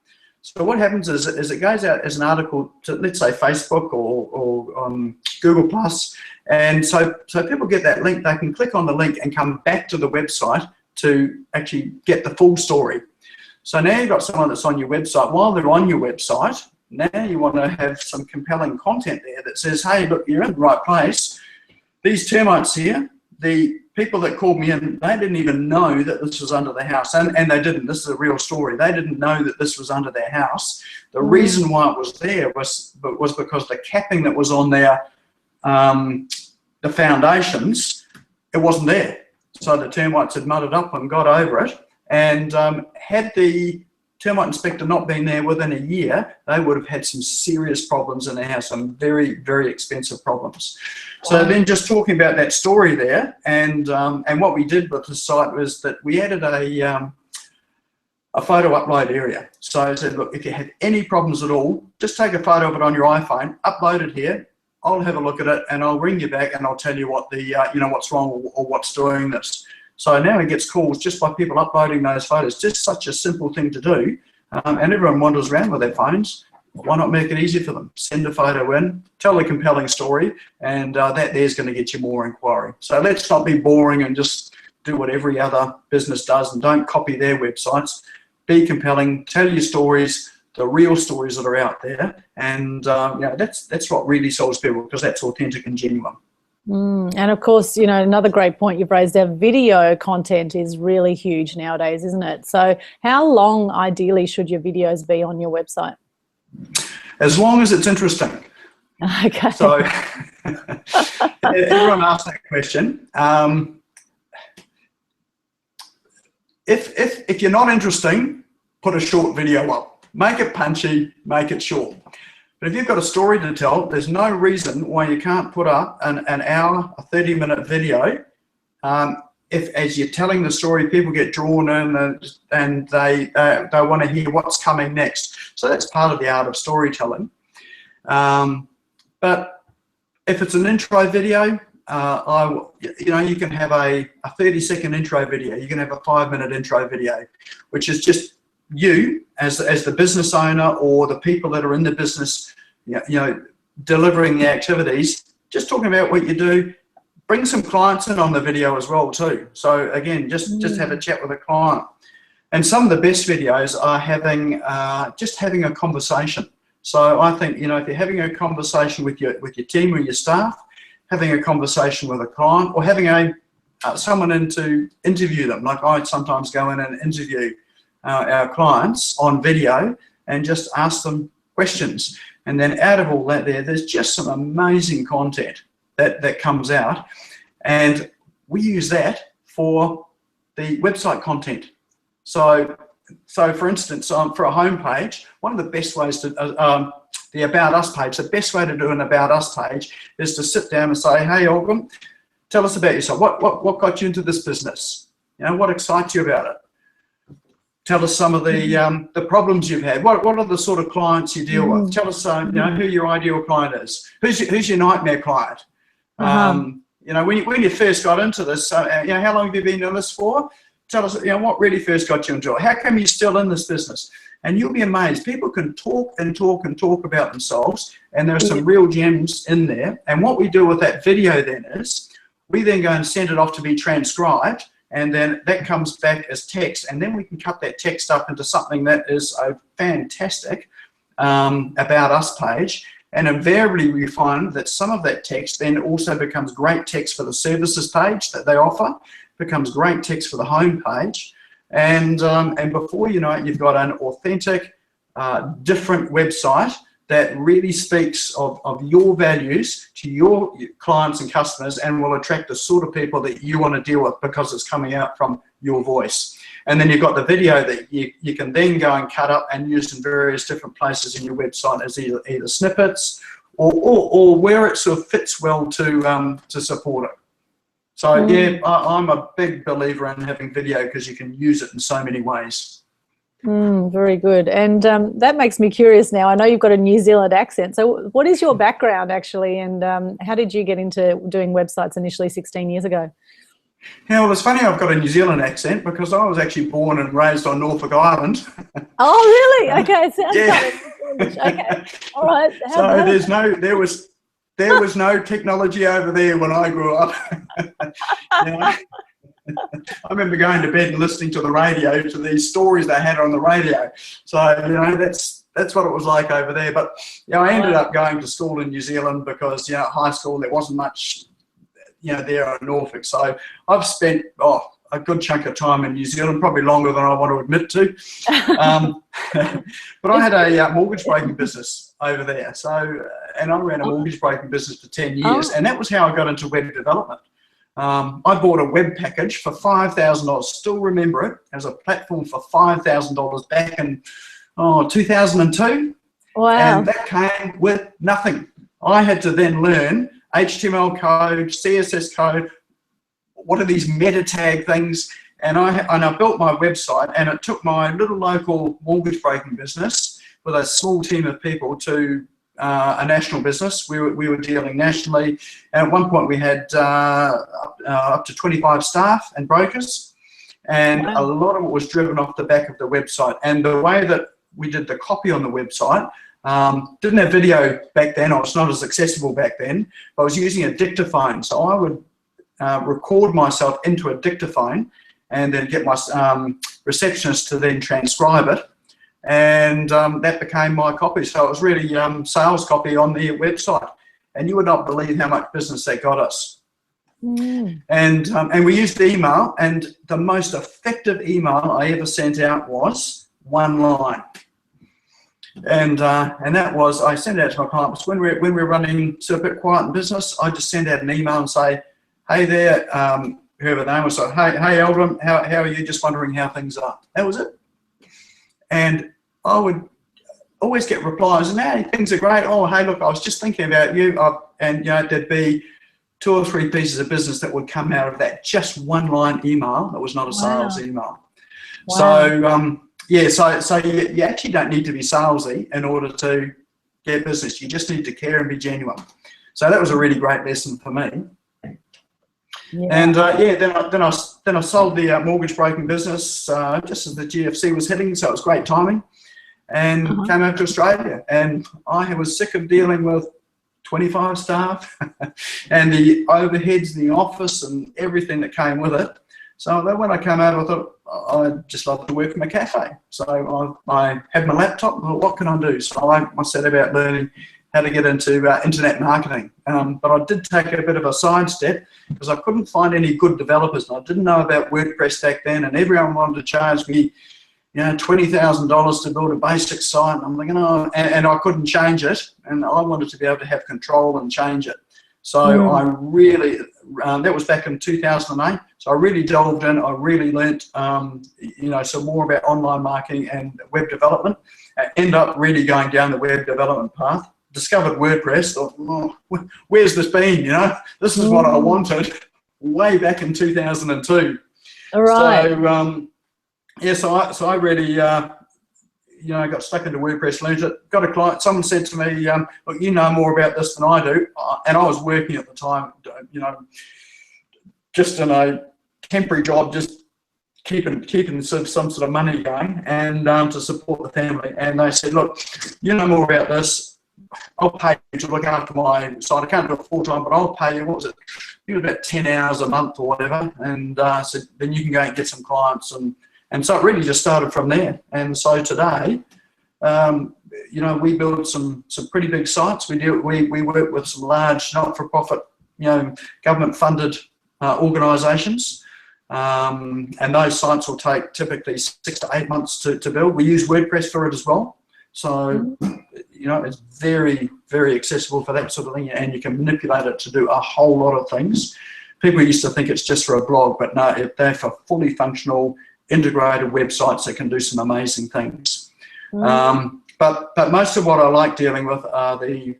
So what happens is it goes out as an article to, let's say, Facebook or Google Plus, and so people get that link. They can click on the link and come back to the website to actually get the full story. So now you've got someone that's on your website. While they're on your website, now you want to have some compelling content there that says, hey, look, you're in the right place. These termites here, the people that called me in, they didn't even know that this was under their house, and they didn't. This is a real story. They didn't know that this was under their house. The reason why it was there was because the capping that was on there, the foundations, it wasn't there. So the termites had mudded up and got over it, and had the termite inspector not been there within a year, they would have had some serious problems in their house, some very, very expensive problems. So then just talking about that story there, and what we did with the site was that we added a photo upload area. So I said, look, if you have any problems at all, just take a photo of it on your iPhone, upload it here, I'll have a look at it, and I'll ring you back and I'll tell you what the, what's wrong or what's doing this. So now he gets calls just by people uploading those photos. Just such a simple thing to do. And everyone wanders around with their phones. Why not make it easy for them? Send a photo in, tell a compelling story, and that there's going to get you more inquiry. So let's not be boring and just do what every other business does, and don't copy their websites. Be compelling, tell your stories, the real stories that are out there, and that's what really sells people, because that's authentic and genuine. And of course, another great point you've raised there, video content is really huge nowadays, isn't it? So how long ideally should your videos be on your website? As long as it's interesting. Okay. So everyone asks that question. If you're not interesting, put a short video up. Make it punchy, make it short. But if you've got a story to tell, there's no reason why you can't put up an hour, a 30-minute video. If, as you're telling the story, people get drawn in and they want to hear what's coming next. So that's part of the art of storytelling. But if it's an intro video, you can have a 30-second intro video. You can have a 5-minute intro video, which is just you as the business owner, or the people that are in the business, delivering the activities, just talking about what you do. Bring some clients in on the video as well too. So again, just have a chat with a client. And some of the best videos are just having a conversation. So I think, if you're having a conversation with your team or your staff, having a conversation with a client, or having someone in to interview them. Like I sometimes go in and interview our clients on video and just ask them questions. And then out of all that there's just some amazing content that comes out. And we use that for the website content. So for instance, for a homepage, one of the best ways to, the About Us page, the best way to do an About Us page is to sit down and say, hey, Aldwyn, tell us about yourself. What got you into this business? What excites you about it? Tell us some of the problems you've had. What are the sort of clients you deal with? Tell us who your ideal client is. Who's your nightmare client? When you first got into this, how long have you been in this for? Tell us, what really first got you into it. How come you're still in this business? And you'll be amazed. People can talk and talk and talk about themselves, and there are some real gems in there. And what we do with that video then is, we then go and send it off to be transcribed, and then that comes back as text, and then we can cut that text up into something that is a fantastic About Us page. And invariably we find that some of that text then also becomes great text for the services page that they offer, becomes great text for the home page, and before you know it, you've got an authentic, different website that really speaks of your values to your clients and customers, and will attract the sort of people that you want to deal with, because it's coming out from your voice. And then you've got the video that you can then go and cut up and use in various different places in your website as either snippets or where it sort of fits well to support it. So yeah, I'm a big believer in having video because you can use it in so many ways. Very good. And that makes me curious now. I know you've got a New Zealand accent. So what is your background actually, and how did you get into doing websites initially 16 years ago? Yeah, well, it's funny I've got a New Zealand accent because I was actually born and raised on Norfolk Island. Oh, really? Okay. Yeah. Okay. All right. So there was no technology over there when I grew up. I remember going to bed and listening to the radio, to these stories they had on the radio. So, that's what it was like over there. But, I ended up going to school in New Zealand because, high school, there wasn't much, there in Norfolk. So I've spent, a good chunk of time in New Zealand, probably longer than I want to admit to. But I had a mortgage broking business over there. So, and I ran a mortgage broking business for 10 years. And that was how I got into web development. I bought a web package for $5,000. Still remember it as a platform for $5,000 back in 2002. Wow! And that came with nothing. I had to then learn HTML code, CSS code. What are these meta tag things? And I built my website, and it took my little local mortgage broking business with a small team of people to a national business. We were dealing nationally, and at one point we had up to 25 staff and brokers, and a lot of it was driven off the back of the website. And the way that we did the copy on the website, didn't have video back then, or it's not as accessible back then, but I was using a dictaphone. So I would record myself into a dictaphone and then get my receptionist to then transcribe it. And that became my copy. So it was really sales copy on the website. And you would not believe how much business that got us. And we used email, and the most effective email I ever sent out was one line. And that was, I sent it out to my clients. When we're running sort of a bit quiet in business, I just send out an email and say, hey there, whoever the name was, so, hey Aldwyn, how are you? Just wondering how things are. That was it. And I would always get replies, and hey, things are great. Oh, hey, look, I was just thinking about you. And there'd be 2 or 3 pieces of business that would come out of that just one line email. That was not a sales email. Wow. So you actually don't need to be salesy in order to get business. You just need to care and be genuine. So that was a really great lesson for me. Yeah. And then I sold the mortgage broking business just as the GFC was hitting, so it was great timing, and came out to Australia. And I was sick of dealing with 25 staff and the overheads in the office and everything that came with it. So then when I came out, I thought I'd just love to work from a cafe. So I had my laptop and thought, what can I do? So I set about learning how to get into internet marketing. But I did take a bit of a sidestep because I couldn't find any good developers, and I didn't know about WordPress back then, and everyone wanted to charge me, $20,000 to build a basic site. And I'm thinking, and I couldn't change it, and I wanted to be able to have control and change it. So I really, that was back in 2008. So I really delved in. I really learnt, some more about online marketing and web development. I ended up really going down the web development path. Discovered WordPress. Thought, where's this been? This is what I wanted way back in 2002. All right. So, so I really, got stuck into WordPress, learned it, got a client. Someone said to me, look, you know more about this than I do. And I was working at the time, just in a temporary job, just keeping some sort of money going and to support the family. And they said, look, you know more about this. I'll pay you to look after my site. I can't do it full time, but I'll pay you, what was it? It was about 10 hours a month or whatever. And so then you can go and get some clients. And so it really just started from there. And so today, we build some pretty big sites. We work with some large not-for-profit, government-funded organisations. And those sites will take typically 6 to 8 months to build. We use WordPress for it as well. So, it's very, very accessible for that sort of thing, and you can manipulate it to do a whole lot of things. People used to think it's just for a blog, but no, they're for fully functional, integrated websites that can do some amazing things. But most of what I like dealing with are the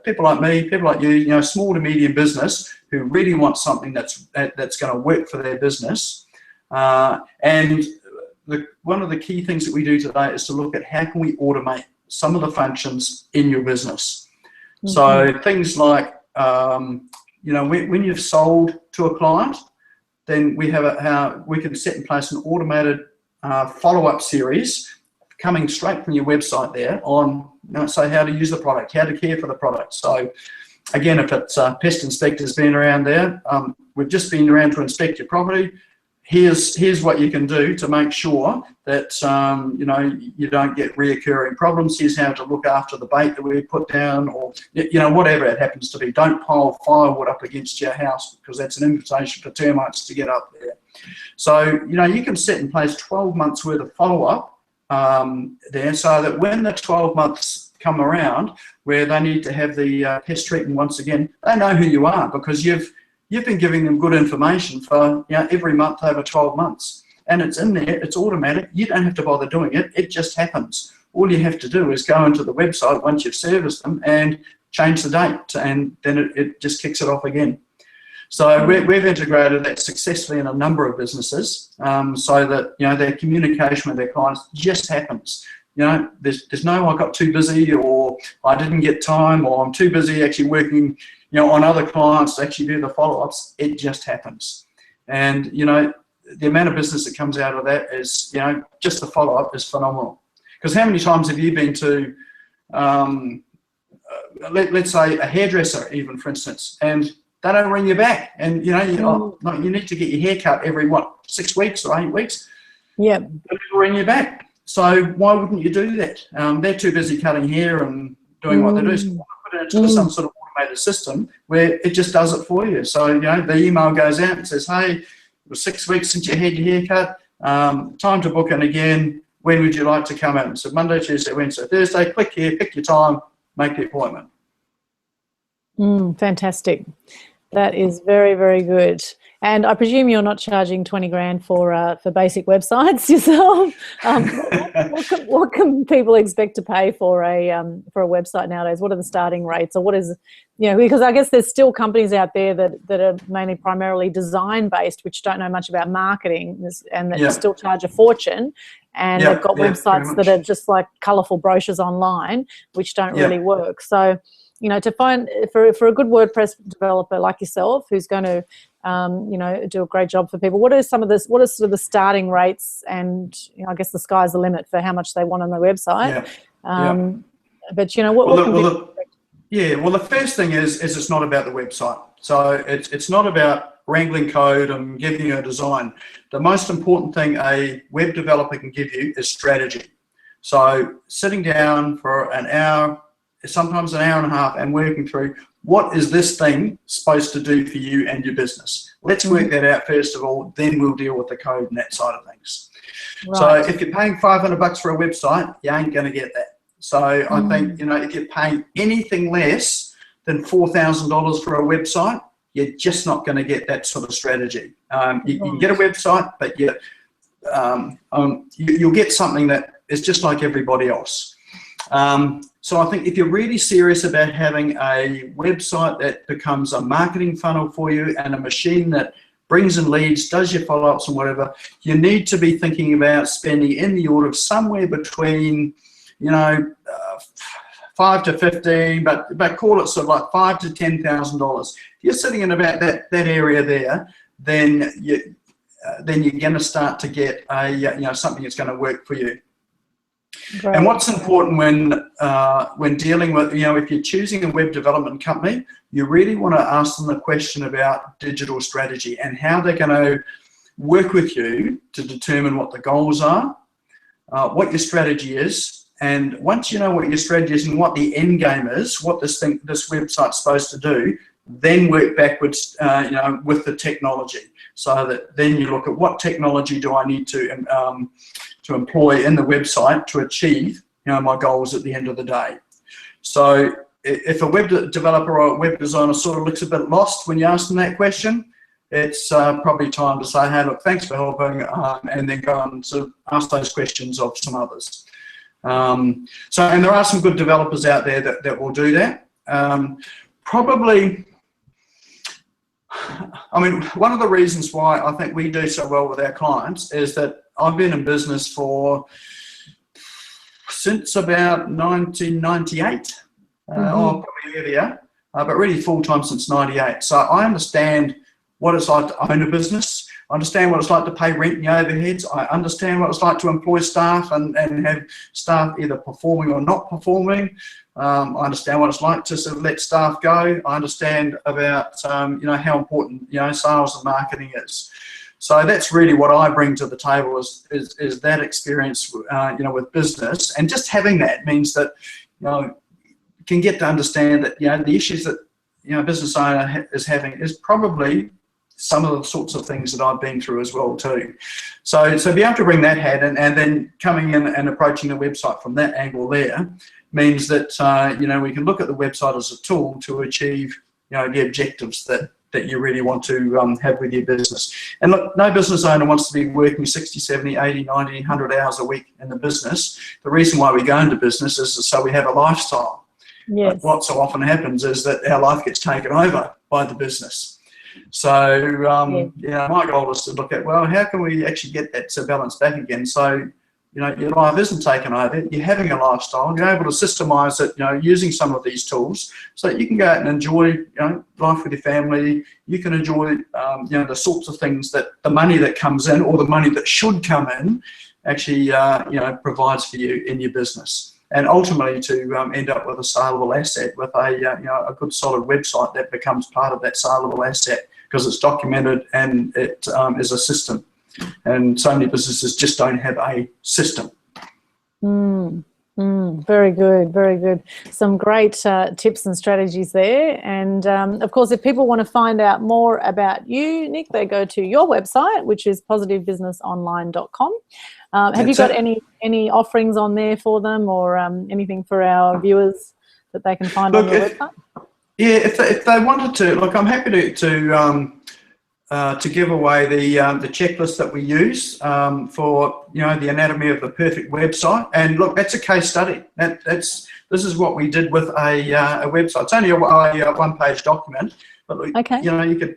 people like me, people like you, small to medium business who really want something that's going to work for their business. And one of the key things that we do today is to look at how can we automate some of the functions in your business. Mm-hmm. So things like, when you've sold to a client, then we can set in place an automated follow-up series coming straight from your website there on, say, how to use the product, how to care for the product. So again, if it's pest inspectors being around there, we've just been around to inspect your property. Here's what you can do to make sure that you don't get reoccurring problems. Here's how to look after the bait that we put down, or whatever it happens to be. Don't pile firewood up against your house, because that's an invitation for termites to get up there. So you can set in place 12 months worth of follow-up there, so that when the 12 months come around where they need to have the pest treatment once again, they know who you are, because you've been giving them good information for every month over 12 months. And it's in there, it's automatic. You don't have to bother doing it. It just happens. All you have to do is go into the website once you've serviced them and change the date, and then it just kicks it off again. So we've integrated that successfully in a number of businesses, so that their communication with their clients just happens. There's no I got too busy, or I didn't get time, or I'm too busy actually working on other clients to actually do the follow-ups. It just happens. And the amount of business that comes out of that is just the follow-up is phenomenal. Because how many times have you been to let's say a hairdresser, even, for instance, and they don't ring you back, and you need to get your hair cut every 6 weeks or 8 weeks. Yeah, they don't ring you back. So why wouldn't you do that? They're too busy cutting hair and doing what they do. So why put it into some sort of automated system where it just does it for you? So the email goes out and says, hey, it was 6 weeks since you had your hair cut. Time to book in again. When would you like to come in? So Monday, Tuesday, Wednesday, Thursday. Click here, pick your time, make the appointment. Fantastic. That is very, very good. And I presume you're not charging 20 grand for basic websites yourself. What can people expect to pay for a website nowadays? What are the starting rates, or what is, because I guess there's still companies out there that are mainly primarily design based, which don't know much about marketing, and that still charge a fortune. And they've got websites that are just like colourful brochures online, which don't really work. So, to find for a good WordPress developer like yourself, who's going to do a great job for people, what are sort of the starting rates? And I guess the sky's the limit for how much they want on their website. But the first thing is it's not about the website. So it's not about wrangling code and giving you a design. The most important thing a web developer can give you is strategy. So sitting down for an hour, sometimes an hour and a half, and working through what is this thing supposed to do for you and your business. Let's work that out first of all, then we'll deal with the code and that side of things. Right. So if you're paying $500 for a website, you ain't going to get that. So I think, if you're paying anything less than $4,000 for a website, you're just not going to get that sort of strategy. You can get a website, but you'll get something that is just like everybody else. So I think if you're really serious about having a website that becomes a marketing funnel for you and a machine that brings in leads, does your follow-ups and whatever, you need to be thinking about spending in the order of somewhere between, 5 to 15, but call it sort of like $5,000 to $10,000. If you're sitting in about that area there, then you're going to start to get something that's going to work for you. Right. And what's important when dealing with, if you're choosing a web development company, you really want to ask them the question about digital strategy and how they're going to work with you to determine what the goals are, what your strategy is. And once you know what your strategy is and what the end game is, what this website's supposed to do, then work backwards, with the technology. So that then you look at what technology do I need to employ in the website to achieve my goals at the end of the day. So if a web developer or a web designer sort of looks a bit lost when you ask them that question, it's probably time to say, hey, look, thanks for helping, and then go and sort of ask those questions of some others. And there are some good developers out there that will do that. Probably, I mean, one of the reasons why I think we do so well with our clients is that I've been in business since about 1998, or probably earlier, but really full-time since 98. So I understand what it's like to own a business. I understand what it's like to pay rent and the overheads. I understand what it's like to employ staff and have staff either performing or not performing. I understand what it's like to sort of let staff go. I understand about how important sales and marketing is. So that's really what I bring to the table is that experience with business, and just having that means that you can get to understand that the issues that a business owner is having is probably some of the sorts of things that I've been through as well too. So be able to bring that hat and then coming in and approaching the website from that angle there means that we can look at the website as a tool to achieve the objectives that you really want to have with your business. And look, no business owner wants to be working 60, 70, 80, 90, 100 hours a week in the business. The reason why we go into business is so we have a lifestyle. Yes. But what so often happens is that our life gets taken over by the business. So, my goal is to look at, well, how can we actually get that to balance back again? So, your life isn't taken over, you're having a lifestyle, you're able to systemize it, using some of these tools so that you can go out and enjoy, life with your family. You can enjoy, the sorts of things that the money that comes in or the money that should come in actually, provides for you in your business. And ultimately to end up with a saleable asset with a good solid website that becomes part of that saleable asset because it's documented and it is a system. And so many businesses just don't have a system. Very good, very good. Some great tips and strategies there. And of course, if people want to find out more about you, Nick, they go to your website, which is positivebusinessonline.com. Have you got any offerings on there for them, or anything for our viewers that they can find on your website? Yeah, if they wanted to, look, I'm happy to give away the checklist that we use for the anatomy of the perfect website. And look, that's a case study. This is what we did with a website. It's only a one-page document, but look, okay.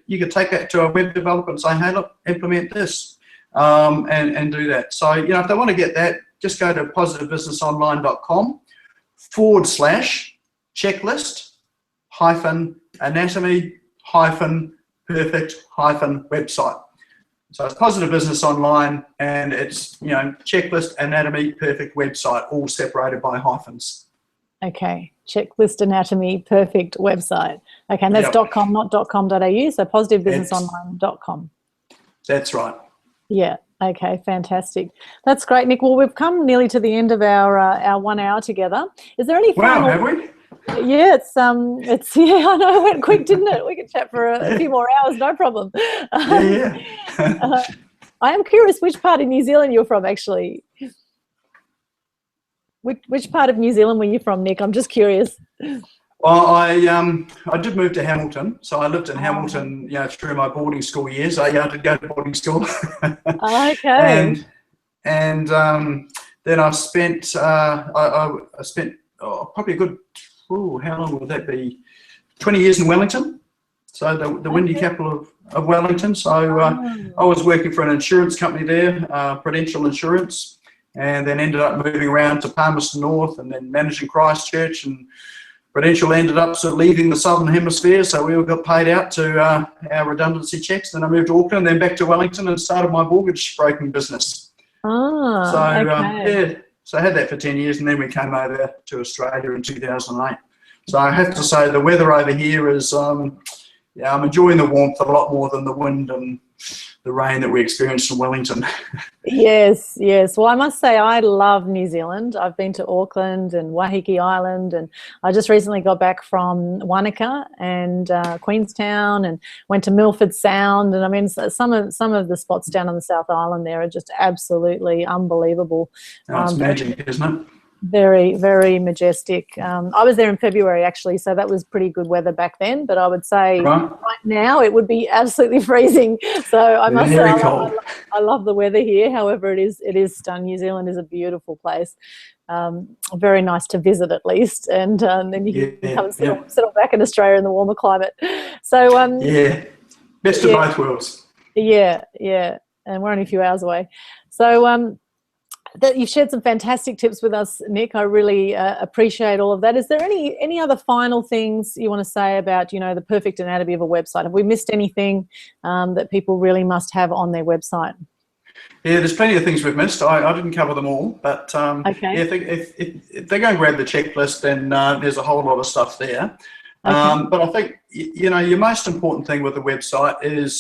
You could take that to a web developer and say, hey, look, implement this, and do that. So if they want to get that, just go to positivebusinessonline.com/checklist-anatomy-perfect-website. So it's Positive Business Online, and it's checklist, anatomy, perfect website, all separated by hyphens. Okay, checklist, anatomy, perfect website. Okay, and that's .com, not .com.au. So positivebusinessonline.com. That's right. Yeah. Okay, fantastic. That's great, Nick. Well, we've come nearly to the end of our 1 hour together. Is there any final? Wow, have we? Yeah, it's I know, it went quick, didn't it? We could chat for a few more hours, no problem. Yeah. I am curious which part of New Zealand you're from, actually. Which part of New Zealand were you from, Nick? I'm just curious. Well, I did move to Hamilton, so I lived in Hamilton, through my boarding school years. I did go to boarding school. Okay. And then I spent I spent probably a good how long would that be? 20 years in Wellington, so the windy capital of Wellington. So I was working for an insurance company there, Prudential Insurance, and then ended up moving around to Palmerston North, and then managing Christchurch, and Prudential ended up sort of leaving the Southern Hemisphere, so we all got paid out to our redundancy checks. Then I moved to Auckland, then back to Wellington, and started my mortgage broking business. So I had that for 10 years, and then we came over to Australia in 2008. So I have to say the weather over here is, I'm enjoying the warmth a lot more than the wind and the rain that we experienced in Wellington. Yes, yes. Well, I must say I love New Zealand. I've been to Auckland and Waiheke Island, and I just recently got back from Wanaka and Queenstown, and went to Milford Sound. And I mean, some of the spots down on the South Island there are just absolutely unbelievable. Oh, it's magic, isn't it? Very, very majestic. I was there in February actually, so that was pretty good weather back then. But I would say right now it would be absolutely freezing. So I must say I love the weather here. However, it is stunning. New Zealand is a beautiful place. Very nice to visit at least, and then you can come and settle back in Australia in the warmer climate. So best of both worlds. Yeah, and we're only a few hours away. So that you've shared some fantastic tips with us, Nick. I really appreciate all of that. Is there any other final things you want to say about, the perfect anatomy of a website? Have we missed anything that people really must have on their website? Yeah, there's plenty of things we've missed. I didn't cover them all, but if they go and grab the checklist, then there's a whole lot of stuff there. But I think, your most important thing with the website is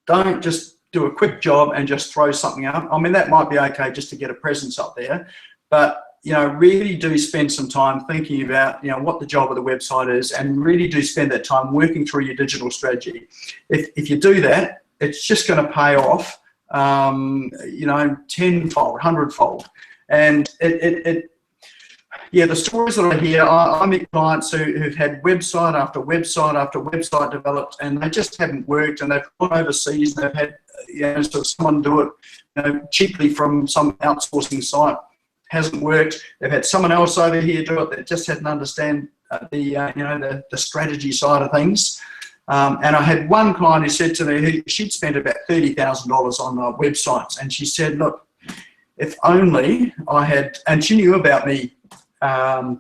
don't just do a quick job and just throw something up. I mean, that might be okay just to get a presence up there, but really do spend some time thinking about what the job of the website is, and really do spend that time working through your digital strategy. If you do that, it's just going to pay off, tenfold, hundredfold. And the stories that I hear, I meet clients who've had website after website after website developed, and they just haven't worked, and they've gone overseas and they've had sort of someone do it cheaply from some outsourcing site. Hasn't worked. They've had someone else over here do it that just hadn't understand the strategy side of things. And I had one client who said to me she'd spent about $30,000 on websites, and she said, look, if only I had, and she knew about me prior,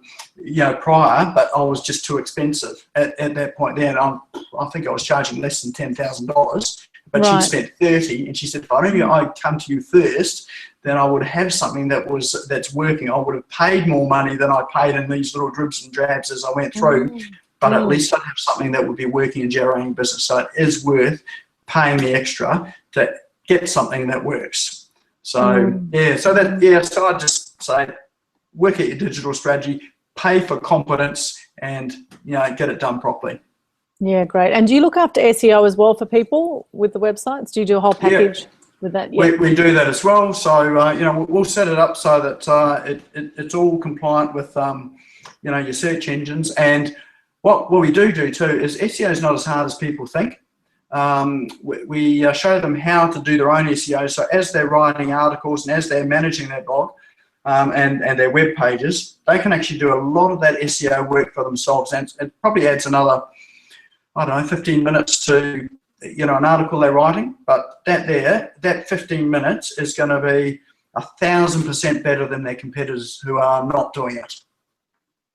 but I was just too expensive at that point there. And I think I was charging less than $10,000, but she'd spent 30, and she said, if only I'd come to you first, then I would have something that's working. I would have paid more money than I paid in these little dribs and drabs as I went through, but at least I'd have something that would be working and generating business. So it is worth paying the extra to get something that works. So so I'd just say, work at your digital strategy, pay for competence, and get it done properly. Yeah, great. And do you look after SEO as well for people with the websites? Do you do a whole package with that? Yeah. We do that as well. So we'll set it up so that it's all compliant with your search engines. And what we do too is SEO is not as hard as people think. We show them how to do their own SEO. So as they're writing articles and as they're managing their blog, and their web pages, they can actually do a lot of that SEO work for themselves, and it probably adds another, 15 minutes to an article they're writing. But that 15 minutes is going to be 1,000% better than their competitors who are not doing it.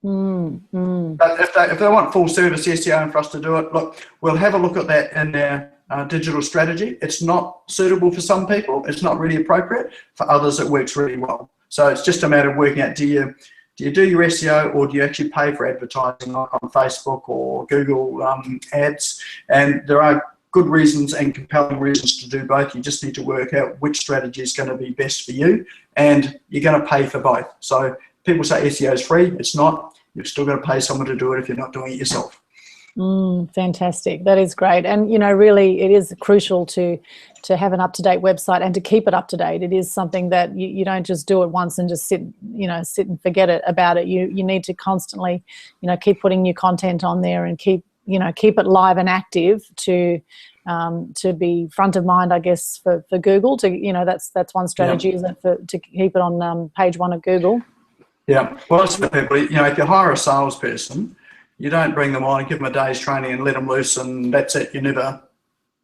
But if they want full service SEO and for us to do it, look, we'll have a look at that in their digital strategy. It's not suitable for some people. It's not really appropriate. For others, it works really well. So it's just a matter of working out, do you do your SEO, or do you actually pay for advertising on Facebook or Google ads? And there are good reasons and compelling reasons to do both. You just need to work out which strategy is going to be best for you, and you're going to pay for both. So people say SEO is free. It's not. You're still going to pay someone to do it if you're not doing it yourself. Fantastic. That is great. And, really it is crucial to have an up-to-date website and to keep it up-to-date. It is something that you don't just do it once and just sit and forget about it. You need to constantly, keep putting new content on there and keep it live and active to be front of mind, I guess, for Google. That's one strategy, isn't it, to keep it on page one of Google. Yeah. Well, that's what people, if you hire a salesperson, you don't bring them on and give them a day's training and let them loose and that's it. You never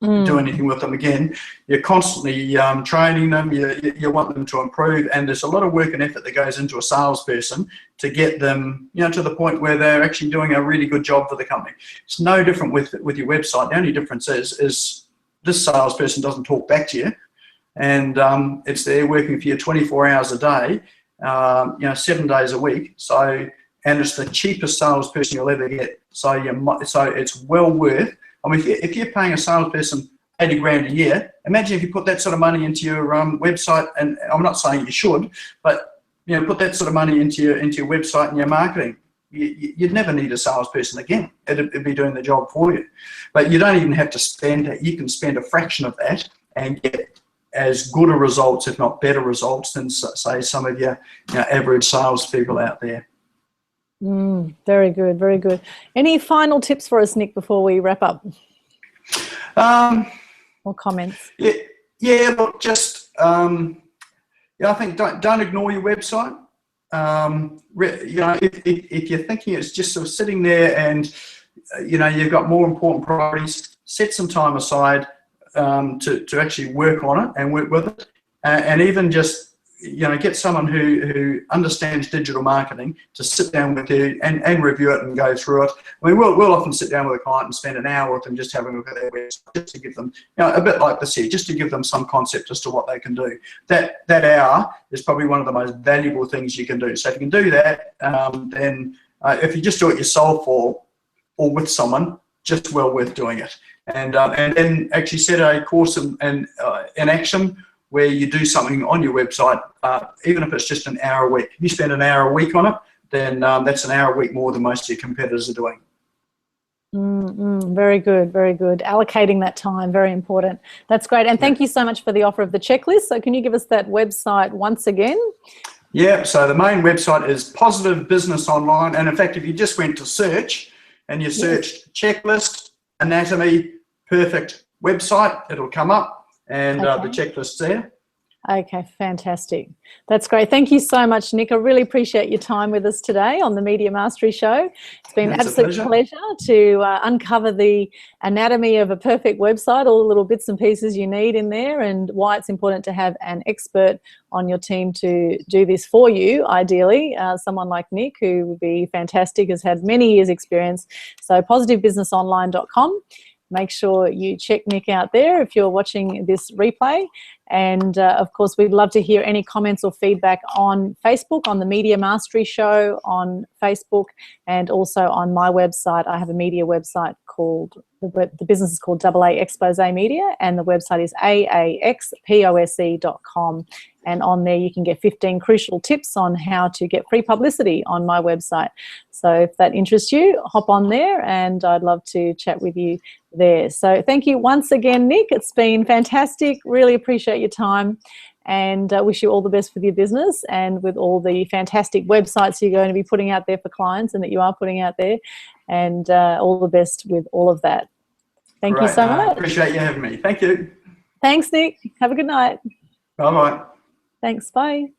do anything with them again. You're constantly training them. You want them to improve, and there's a lot of work and effort that goes into a salesperson to get them, to the point where they're actually doing a really good job for the company. It's no different with your website. The only difference is this salesperson doesn't talk back to you, and it's there working for you 24 hours a day, 7 days a week. So. And it's the cheapest salesperson you'll ever get. So it's well worth. I mean, if you're paying a salesperson 80 grand a year, imagine if you put that sort of money into your website. And I'm not saying you should, but put that sort of money into your website and your marketing. You'd never need a salesperson again. It'd be doing the job for you. But you don't even have to spend it. You can spend a fraction of that and get as good a results, if not better results, than say some of your average salespeople out there. Very good, very good. Any final tips for us, Nick, before we wrap up? Or comments? Yeah. Look, just I think don't ignore your website. If you're thinking it's just sort of sitting there and you've got more important priorities, set some time aside to actually work on it and work with it, and even just get someone who understands digital marketing to sit down with you and review it and go through it. I mean, we'll often sit down with a client and spend an hour with them just having a look at their website, just to give them, a bit like this here, just to give them some concept as to what they can do. That hour is probably one of the most valuable things you can do. So if you can do that, then if you just do it yourself or with someone, just well worth doing it. And then actually set a course in action where you do something on your website, even if it's just an hour a week. If you spend an hour a week on it, then that's an hour a week more than most of your competitors are doing. Very good, very good. Allocating that time, very important. That's great. And thank you so much for the offer of the checklist. So can you give us that website once again? Yeah, so the main website is Positive Business Online. And in fact, if you just went to search and you searched checklist, anatomy, perfect website, it'll come up. And the checklist's there. Okay, fantastic. That's great. Thank you so much, Nick. I really appreciate your time with us today on the Media Mastery Show. It's been an absolute pleasure to uncover the anatomy of a perfect website, all the little bits and pieces you need in there, and why it's important to have an expert on your team to do this for you, ideally. Someone like Nick, who would be fantastic, has had many years' experience. So positivebusinessonline.com. Make sure you check Nick out there if you're watching this replay. And of course, we'd love to hear any comments or feedback on Facebook, on the Media Mastery Show on Facebook, and also on my website. I have a media website called, the business is called AA Xpose Media, and the website is aaxpose.com. And on there, you can get 15 crucial tips on how to get free publicity on my website. So if that interests you, hop on there, and I'd love to chat with you there. So thank you once again, Nick. It's been fantastic. Really appreciate your time, and wish you all the best with your business and with all the fantastic websites you're going to be putting out there for clients and that you are putting out there, and all the best with all of that. Thank you so much. Appreciate you having me. Thank you. Thanks, Nick. Have a good night. Bye-bye. Thanks. Bye.